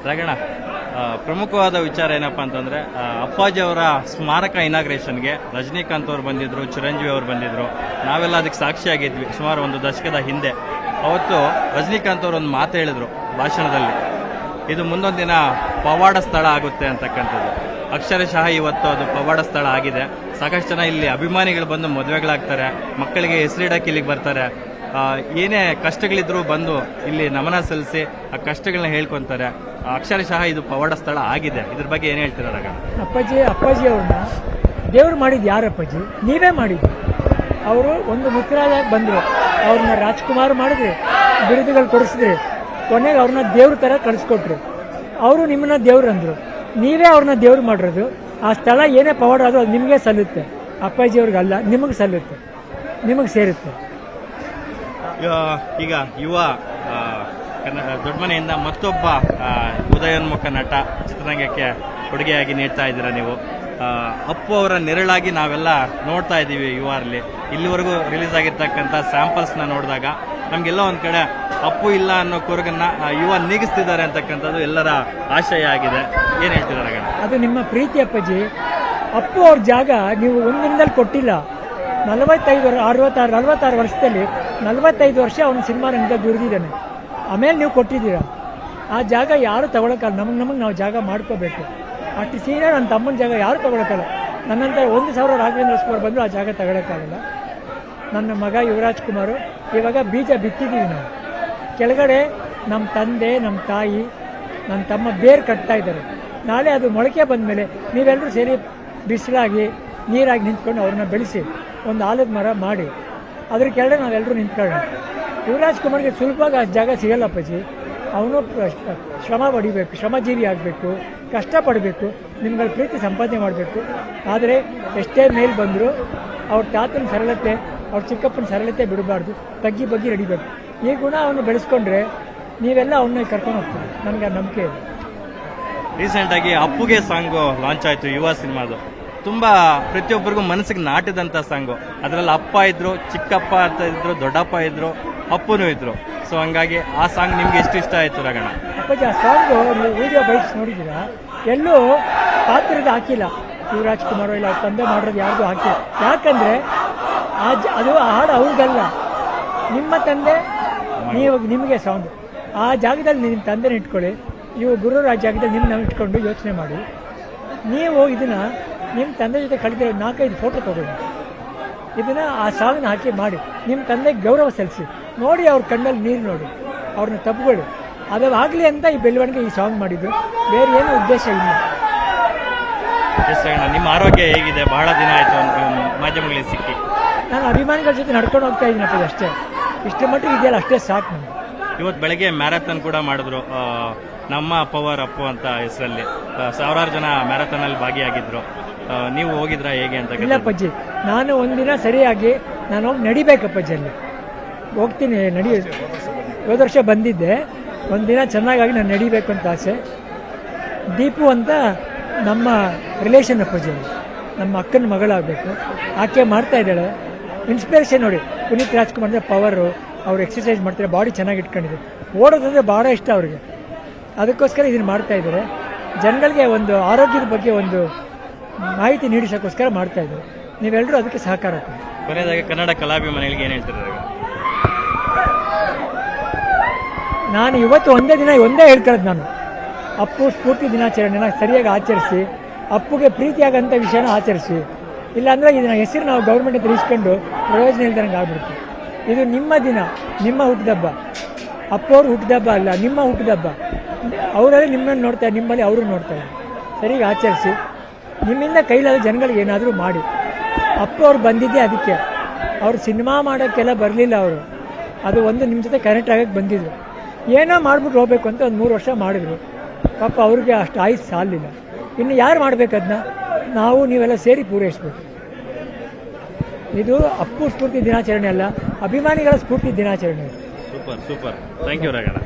ರಾಗಣ್ಣ, ಪ್ರಮುಖವಾದ ವಿಚಾರ ಏನಪ್ಪಾ ಅಂತಂದ್ರೆ ಅಪ್ಪಾಜಿ ಅವರ ಸ್ಮಾರಕ ಇನಾಗ್ರೇಷನ್ಗೆ ರಜನಿಕಾಂತ್ ಅವರು ಬಂದಿದ್ರು, ಚಿರಂಜೀವಿ ಅವರು ಬಂದಿದ್ರು. ನಾವೆಲ್ಲ ಅದಕ್ಕೆ ಸಾಕ್ಷಿಯಾಗಿದ್ವಿ ಸುಮಾರು ಒಂದು ದಶಕದ ಹಿಂದೆ. ಅವತ್ತು ರಜನಿಕಾಂತ್ ಅವರು ಒಂದು ಮಾತು ಹೇಳಿದ್ರು ಭಾಷಣದಲ್ಲಿ, ಇದು ಮುಂದೊಂದು ದಿನ ಪವಾಡ ಸ್ಥಳ ಆಗುತ್ತೆ ಅಂತಕ್ಕಂಥದ್ದು. ಅಕ್ಷರಶಃ ಇವತ್ತು ಅದು ಪವಾಡ ಸ್ಥಳ ಆಗಿದೆ. ಸಾಕಷ್ಟು ಜನ ಇಲ್ಲಿ ಅಭಿಮಾನಿಗಳು ಬಂದು ಮದುವೆಗಳಾಗ್ತಾರೆ, ಮಕ್ಕಳಿಗೆ ಹೆಸರಿಡಕ್ಕೆ ಇಲ್ಲಿಗೆ ಬರ್ತಾರೆ. ಏನೇ ಕಷ್ಟಗಳಿದ್ರು ಬಂದು ಇಲ್ಲಿ ನಮನ ಸಲ್ಲಿಸಿ ಆ ಕಷ್ಟಗಳನ್ನ ಹೇಳ್ಕೊಂತಾರೆ. ಅಕ್ಷರಶಃ ಇದು ಪವಾಡ ಸ್ಥಳ ಆಗಿದೆ. ಇದ್ರ ಬಗ್ಗೆ ಏನ್ ಹೇಳ್ತೀರಾ ರಾಗ? ಅಪ್ಪಾಜಿ ಅವ್ರನ್ನ ದೇವ್ರು ಮಾಡಿದ್ದು ಯಾರಪ್ಪಾಜಿ? ನೀವೇ ಮಾಡಿದ್ದು. ಅವರು ಒಂದು ಮಿತ್ರರಾಗಿ ಬಂದರು, ಅವ್ರನ್ನ ರಾಜ್ಕುಮಾರ್ ಮಾಡಿದ್ರಿ, ಬಿರುದುಗಳು ಕೊಡಿಸಿದ್ರಿ, ಕೊನೆಗೆ ಅವ್ರನ್ನ ದೇವ್ರ ಥರ ಕಳಿಸ್ಕೊಟ್ರು. ಅವರು ನಿಮ್ಮನ್ನ ದೇವ್ರು ಅಂದರು, ನೀವೇ ಅವ್ರನ್ನ ದೇವ್ರು ಮಾಡಿರೋದು. ಆ ಸ್ಥಳ ಏನೇ ಪವಾಡ ಅದು ಅದು ನಿಮಗೆ ಸಲ್ಲುತ್ತೆ, ಅಪ್ಪಾಜಿಯವ್ರಿಗಲ್ಲ, ನಿಮಗೆ ಸಲ್ಲುತ್ತೆ, ನಿಮಗೆ ಸೇರುತ್ತೆ. ಈಗ ಯುವ ದೊಡ್ಡ ಮನೆಯಿಂದ ಮತ್ತೊಬ್ಬ ಉದಯೋನ್ಮುಖ ನಟ ಚಿತ್ರರಂಗಕ್ಕೆ ಕೊಡುಗೆಯಾಗಿ ನೀಡ್ತಾ ಇದ್ದೀರಾ ನೀವು. ಅಪ್ಪು ಅವರ ನೆರಳಾಗಿ ನಾವೆಲ್ಲ ನೋಡ್ತಾ ಇದ್ದೀವಿ ಯುವರಲ್ಲಿ. ಇಲ್ಲಿವರೆಗೂ ರಿಲೀಸ್ ಆಗಿರ್ತಕ್ಕಂಥ ಸ್ಯಾಂಪಲ್ಸ್ನ ನೋಡಿದಾಗ ನಮಗೆಲ್ಲ ಒಂದು ಕಡೆ ಅಪ್ಪು ಇಲ್ಲ ಅನ್ನೋ ಕೊರಗನ್ನ ಯುವ ನೀಗಿಸ್ತಿದ್ದಾರೆ ಅಂತಕ್ಕಂಥದ್ದು ಎಲ್ಲರ ಆಶಯ ಆಗಿದೆ. ಏನು ಹೇಳ್ತಿದ್ದಾರೆ ರಗಣ? ಅದು ನಿಮ್ಮ ಪ್ರೀತಿ ಅಪ್ಪಾಜಿ. ಅಪ್ಪು ಅವ್ರ ಜಾಗ ನೀವು ಒಂದಿನದಲ್ಲಿ ಕೊಟ್ಟಿಲ್ಲ. 46 ವರ್ಷದಲ್ಲಿ 45 ವರ್ಷ ಅವನು ಸಿನಿಮಾ ರಂಗದಲ್ಲಿ ದುಡಿದಿದ್ದಾನೆ. ಆಮೇಲೆ ನೀವು ಕೊಟ್ಟಿದ್ದೀರಾ. ಆ ಜಾಗ ಯಾರು ತಗೊಳಕ್ಕಲ್ಲ. ನಮಗೆ ನಾವು ಜಾಗ ಮಾಡ್ಕೋಬೇಕು. ಅಷ್ಟು ಸೀನಿಯರ್ ನನ್ನ ತಮ್ಮನ ಜಾಗ ಯಾರು ತಗೊಳಕ್ಕಲ್ಲ. ನನ್ನಂತ 1,000 ರಾಘವೇಂದ್ರ ಕುಮಾರ್ ಬಂದರೂ ಆ ಜಾಗ ತಗೊಳಕ್ಕಾಗಲ್ಲ. ನನ್ನ ಮಗ ಯುವರಾಜ್ ಕುಮಾರ್ ಇವಾಗ ಬೀಜ ಬಿತ್ತಿದ್ದೀವಿ ನಾವು. ಕೆಳಗಡೆ ನಮ್ಮ ತಂದೆ, ನಮ್ಮ ತಾಯಿ, ನನ್ನ ತಮ್ಮ ಬೇರು ಕಟ್ತಾ ಇದ್ದಾರೆ. ನಾಳೆ ಅದು ಮೊಳಕೆ ಬಂದ ಮೇಲೆ ನೀವೆಲ್ಲರೂ ಸೇರಿ ಬಿಸಿಲಾಗಿ ನೀರಾಗಿ ನಿಂತ್ಕೊಂಡು ಅವ್ರನ್ನ ಬೆಳೆಸಿ ಒಂದು ಆಲದ ಮರ ಮಾಡಿ ಅದ್ರ ಕೆಳಗಡೆ ನಾವೆಲ್ಲರೂ ನಿಂತ್ಕೊಳ್ಳೋಣ. ಯುವರಾಜ್ ಕುಮಾರ್ಗೆ ಸುಲಭವಾಗಿ ಆ ಜಾಗ ಸಿಗಲ್ಲ ಅಪ್ಪಾಜಿ. ಅವನು ಶ್ರಮ ಪಡಿಬೇಕು, ಶ್ರಮಜೀವಿ ಆಗಬೇಕು, ಕಷ್ಟಪಡಬೇಕು, ನಿಮ್ಗಳ ಪ್ರೀತಿ ಸಂಪಾದನೆ ಮಾಡಬೇಕು. ಆದರೆ ಎಷ್ಟೇ ಮೇಲೆ ಬಂದರೂ ಅವ್ರ ತಾತನ ಸರಳತೆ, ಅವ್ರ ಚಿಕ್ಕಪ್ಪನ ಸರಳತೆ ಬಿಡಬಾರ್ದು. ತಗ್ಗಿ ಬಗ್ಗಿ ನಡಿಬೇಕು. ಈ ಗುಣ ಅವನು ಬೆಳೆಸ್ಕೊಂಡ್ರೆ ನೀವೆಲ್ಲ ಅವನ್ನ ಕರ್ಕೊಂಡು ಹೋಗ್ತೀವಿ. ನನಗೆ ಆ ನಂಬಿಕೆ ಇದೆ. ರೀಸೆಂಟಾಗಿ ಅಪ್ಪುಗೆ ಸಾಂಗು ಲಾಂಚ್ ಆಯಿತು, ಯುವ ಸಿನಿಮಾದು. ತುಂಬ ಪ್ರತಿಯೊಬ್ಬರಿಗೂ ಮನಸ್ಸಿಗೆ ನಾಟಿದಂಥ ಸಾಂಗು. ಅದರಲ್ಲಿ ಅಪ್ಪ ಇದ್ರು, ಚಿಕ್ಕಪ್ಪ ಅಂತ ಇದ್ರು, ದೊಡ್ಡಪ್ಪ ಇದ್ರು, ಅಪ್ಪನೂ ಇದ್ರು. ಸೊ ಹಂಗಾಗಿ ಆ ಸಾಂಗ್ ನಿಮ್ಗೆ ಎಷ್ಟು ಇಷ್ಟ ಆಯ್ತು ರಗಣ? ಅಪ್ಪಾಜಿ, ಆ ಸಾಂಗು ನೀವು ವಿಡಿಯೋ ಬೈಕ್ಸ್ ನೋಡಿದ್ದೀರಾ? ಎಲ್ಲೂ ಪಾತ್ರದ ಹಾಕಿಲ್ಲ. ಯುವರಾಜ್ ಕುಮಾರ್ ಇಲ್ಲ ತಂದೆ ಮಾಡೋದು ಯಾರಿಗೂ ಹಾಕಿಲ್ಲ. ಯಾಕಂದರೆ ಅದು ಹಾಡು ಅವ್ರಿಗಲ್ಲ, ನಿಮ್ಮ ತಂದೆ ನಿಮಗೆ ಸೌಂಡ್. ಆ ಜಾಗದಲ್ಲಿ ನಿಮ್ಮ ತಂದೆನ ಇಟ್ಕೊಳ್ಳಿ. ಇವು ಗುರುರಾಜ್ ಜಾಗದಲ್ಲಿ ನಿಮ್ಮನ್ನ ಇಟ್ಕೊಂಡು ಯೋಚನೆ ಮಾಡಿ. ನೀವು ಇದನ್ನು ನಿಮ್ಮ ತಂದೆ ಜೊತೆ ಕಳೆದಿರೋ 4-5 ಫೋಟೋ ತಗೊಳ್ಳಿ. ಇದನ್ನು ಆ ಸಾಂಗ್ನ ಹಾಕಿ ಮಾಡಿ ನಿಮ್ಮ ತಂದೆಗೆ ಗೌರವ ಸಲ್ಲಿಸಿ. ನೋಡಿ, ಅವ್ರ ಕಣ್ಣಲ್ಲಿ ನೀರು ನೋಡಿ, ಅವ್ರನ್ನ ತಪ್ಪುಗಳು ಅದು ಆಗಲಿ ಅಂತ ಈ ಬೆಳವಣಿಗೆ ಈ ಸಾಂಗ್ ಮಾಡಿದ್ದು. ಬೇರೆ ಏನೂ ಉದ್ದೇಶ ಇಲ್ಲ. ನಿಮ್ಮ ಆರೋಗ್ಯ ಹೇಗಿದೆ? ಬಹಳ ದಿನ ಆಯಿತು ಮಾಧ್ಯಮಗಳಿಗೆ ಸಿಕ್ಕಿ. ನಾನು ಅಭಿಮಾನಿಗಳ ಜೊತೆ ನಡ್ಕೊಂಡು ಹೋಗ್ತಾ ಇದ್ದೀನಪ್ಪ. ಅಷ್ಟೇ, ಇಷ್ಟು ಮಟ್ಟಿಗೆ ಇದೆಯಲ್ಲ, ಅಷ್ಟೇ ಸಾಕು ನಮಗೆ. ಇವತ್ತು ಬೆಳಗ್ಗೆ ಮ್ಯಾರಥಾನ್ ಕೂಡ ಮಾಡಿದ್ರು, ನಮ್ಮ ಪವರ್ ಅಪ್ಪು ಅಂತ ಹೆಸರಲ್ಲಿ. 1000 ಜನ ಮ್ಯಾರಥಾನ್ ಅಲ್ಲಿ ಭಾಗಿಯಾಗಿದ್ರು. ನೀವು ಹೋಗಿದ್ರಾ ಹೇಗೆ ಅಂತ? ಇಲ್ಲ ಅಪ್ಪಾಜಿ, ನಾನು ಒಂದಿನ ಸರಿಯಾಗಿ ನಾನು ಹೋಗಿ ನಡಿಬೇಕಪ್ಪಾಜಿ. ಅಲ್ಲಿ ಹೋಗ್ತೀನಿ, ಹೋದ ವರ್ಷ ಬಂದಿದ್ದೆ. ಒಂದಿನ ಚೆನ್ನಾಗಾಗಿ ನಾನು ನಡಿಬೇಕು ಅಂತ ಆಸೆ. ದೀಪು ಅಂತ ನಮ್ಮ ರಿಲೇಷನ್ ಅಪ್ಪಾಜಿ, ನಮ್ಮ ಅಕ್ಕನ ಮಗಳಾಗಬೇಕು. ಆಕೆ ಮಾಡ್ತಾ ಇದ್ದಾಳೆ. ಇನ್ಸ್ಪಿರೇಷನ್ ನೋಡಿ, ಪುನೀತ್ ರಾಜ್ಕುಮಾರ್ ಅಂದರೆ ಪವರು. ಅವ್ರು ಎಕ್ಸಸೈಸ್ ಮಾಡ್ತಾರೆ, ಬಾಡಿ ಚೆನ್ನಾಗಿ ಇಟ್ಕೊಂಡಿದೆ. ಓಡೋದಂದರೆ ಭಾಳ ಇಷ್ಟ ಅವ್ರಿಗೆ. ಅದಕ್ಕೋಸ್ಕರ ಇದನ್ನು ಮಾಡ್ತಾ ಇದ್ದಾರೆ. ಜನಗಳಿಗೆ ಒಂದು ಆರೋಗ್ಯದ ಬಗ್ಗೆ ಒಂದು ಮಾಹಿತಿ ನೀಡಿಸೋಕ್ಕೋಸ್ಕರ ಮಾಡ್ತಾ ಇದ್ದಾರೆ. ನೀವೆಲ್ಲರೂ ಅದಕ್ಕೆ ಸಹಕಾರ ಕೊಡಿ. ಕೊನೆಯದಾಗಿ ಕನ್ನಡ ಕಲಾಭಿಮಾನಿಗಳಿಗೆ ಏನು ಹೇಳ್ತಿದ್ದಾರೆ? ನಾನು ಇವತ್ತು ಒಂದೇ ಹೇಳ್ಕೊಳ್ಳೋದು. ನಾನು ಅಪ್ಪು ಸ್ಫೂರ್ತಿ ದಿನಾಚರಣೆನ ಸರಿಯಾಗಿ ಆಚರಿಸಿ, ಅಪ್ಪುಗೆ ಪ್ರೀತಿಯಾಗಂಥ ವಿಷಯನ ಆಚರಿಸಿ. ಇಲ್ಲಾಂದರೆ ಇದನ್ನ ಹೆಸರು ನಾವು ಗೌರ್ಮೆಂಟ್ ಹತ್ರ ಇಸ್ಕೊಂಡು ಪ್ರಯೋಜನ ಇಲ್ದಂಗೆ ಆಗ್ಬಿಡುತ್ತೆ. ಇದು ನಿಮ್ಮ ದಿನ, ನಿಮ್ಮ ಹುಟ್ಟಿದಬ್ಬ. ಅಪ್ಪವ್ರ ಹುಟ್ಟಿದಬ್ಬ ಅಲ್ಲ, ನಿಮ್ಮ ಹುಟ್ಟಿದಬ್ಬ. ಅವರಲ್ಲಿ ನಿಮ್ಮನ್ನು ನೋಡ್ತಾರೆ, ನಿಮ್ಮಲ್ಲಿ ಅವರು ನೋಡ್ತಾರೆ. ಸರಿಯಾಗಿ ಆಚರಿಸಿ. ನಿಮ್ಮಿಂದ ಕೈಲಾದ ಜನಗಳಿಗೆ ಏನಾದರೂ ಮಾಡಿ. ಅಪ್ಪು ಅವ್ರು ಬಂದಿದ್ದೆ ಅದಕ್ಕೆ. ಅವ್ರು ಸಿನಿಮಾ ಮಾಡೋಕ್ಕೆಲ್ಲ ಬರಲಿಲ್ಲ. ಅವರು ಅದು ಒಂದು ನಿಮ್ಮ ಜೊತೆ ಕನೆಕ್ಟ್ ಆಗಕ್ಕೆ ಬಂದಿದ್ರು. ಏನೋ ಮಾಡ್ಬಿಟ್ಟು ಹೋಗ್ಬೇಕು ಅಂತ ಒಂದು 3 ವರ್ಷ ಮಾಡಿದ್ರು. ಪಾಪ ಅವ್ರಿಗೆ ಅಷ್ಟು ಆಯ್ತು ಸಾಲಿಲ್ಲ. ಇನ್ನು ಯಾರು ಮಾಡಬೇಕದನ್ನ? ನಾವು ನೀವೆಲ್ಲ ಸೇರಿ ಪೂರೈಸಬೇಕು. ಇದು ಅಪ್ಪು ಸ್ಫೂರ್ತಿ ದಿನಾಚರಣೆ ಅಲ್ಲ, ಅಭಿಮಾನಿಗಳ ಸ್ಫೂರ್ತಿ ದಿನಾಚರಣೆ. Super, thank you ರಗಣ.